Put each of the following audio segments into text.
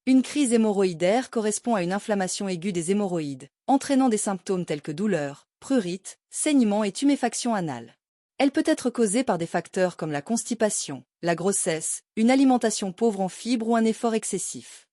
Une crise hémorroïdaire correspond à une inflammation aiguë des hémorroïdes, entraînant des symptômes tels que douleurs, prurite, saignement et tuméfaction anale. Elle peut être causée par des facteurs comme la constipation, la grossesse, une alimentation pauvre en fibres ou un effort excessif.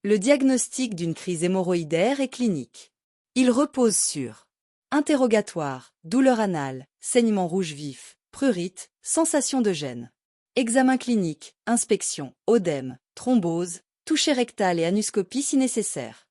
Le diagnostic d'une crise hémorroïdaire est clinique. Il repose sur interrogatoire, douleur anale, saignement rouge vif, prurite, sensation de gêne. Examen clinique, inspection, œdème, thrombose, toucher rectal et anuscopie si nécessaire.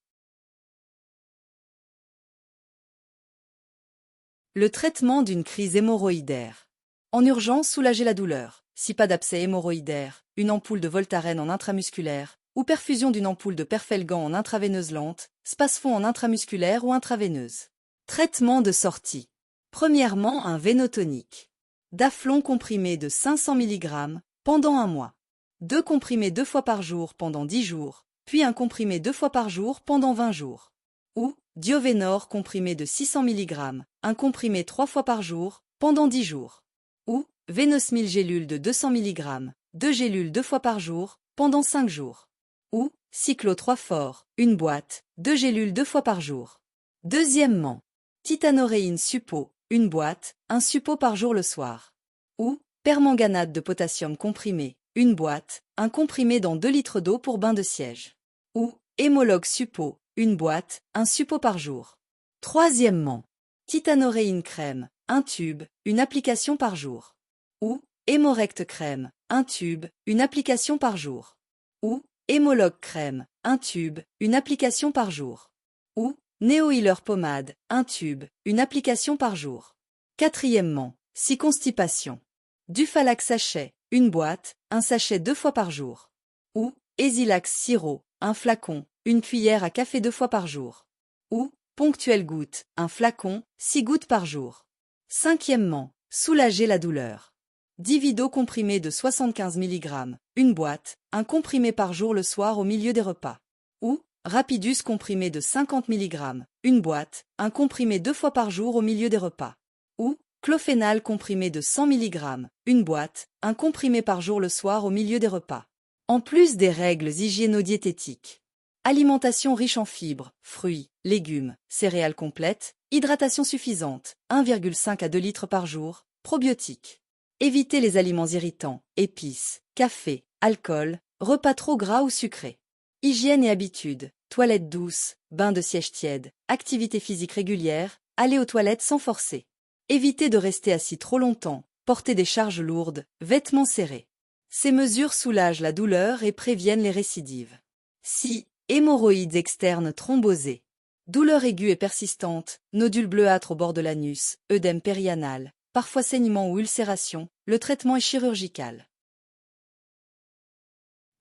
Le traitement d'une crise hémorroïdaire. En urgence, soulager la douleur. Si pas d'abcès hémorroïdaire, une ampoule de Voltaren en intramusculaire, ou perfusion d'une ampoule de Perfelgan en intraveineuse lente, Spasfon en intramusculaire ou intraveineuse. Traitement de sortie. Premièrement, un vénotonique. Daflon comprimé de 500 mg pendant un mois. 2 comprimés 2 fois par jour pendant 10 jours, puis un comprimé 2 fois par jour pendant 20 jours. Ou Diovénor comprimé de 600 mg, un comprimé 3 fois par jour pendant 10 jours. Ou Vénosmil gélule de 200 mg, 2 gélules 2 fois par jour pendant 5 jours. Ou Cyclo 3 fort, une boîte, 2 gélules 2 fois par jour. Deuxièmement, titanoréine suppo, une boîte, un suppo par jour le soir. Ou permanganate de potassium comprimé, une boîte, un comprimé dans 2 litres d'eau pour bain de siège. Ou hémologue suppo, une boîte, un suppo par jour. Troisièmement, titanoréine crème, un tube, une application par jour. Ou hémorect crème, un tube, une application par jour. Ou hémologue crème, un tube, une application par jour. Ou néo-healer pommade, un tube, une application par jour. Quatrièmement, si constipation. Dufalax sachet, une boîte, un sachet 2 fois par jour. Ou Esilax sirop, un flacon, une cuillère à café 2 fois par jour. Ou ponctuel goutte, un flacon, 6 gouttes par jour. Cinquièmement, soulager la douleur. Divido comprimé de 75 mg, une boîte, un comprimé par jour le soir au milieu des repas. Ou Rapidus comprimé de 50 mg, une boîte, un comprimé 2 fois par jour au milieu des repas. Ou Clophénal comprimé de 100 mg, une boîte, un comprimé par jour le soir au milieu des repas. En plus des règles hygiéno-diététiques. Alimentation riche en fibres, fruits, légumes, céréales complètes, hydratation suffisante, 1,5 à 2 litres par jour, probiotiques. Éviter les aliments irritants, épices, café, alcool, repas trop gras ou sucrés. Hygiène et habitudes, toilettes douces, bains de siège tiède, activité physique régulière, aller aux toilettes sans forcer. Éviter de rester assis trop longtemps, porter des charges lourdes, vêtements serrés. Ces mesures soulagent la douleur et préviennent les récidives. 6. Hémorroïdes externes thrombosées. Douleur aiguë et persistante, nodules bleuâtres au bord de l'anus, œdème périanal, parfois saignement ou ulcération, le traitement est chirurgical.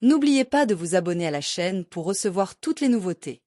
N'oubliez pas de vous abonner à la chaîne pour recevoir toutes les nouveautés.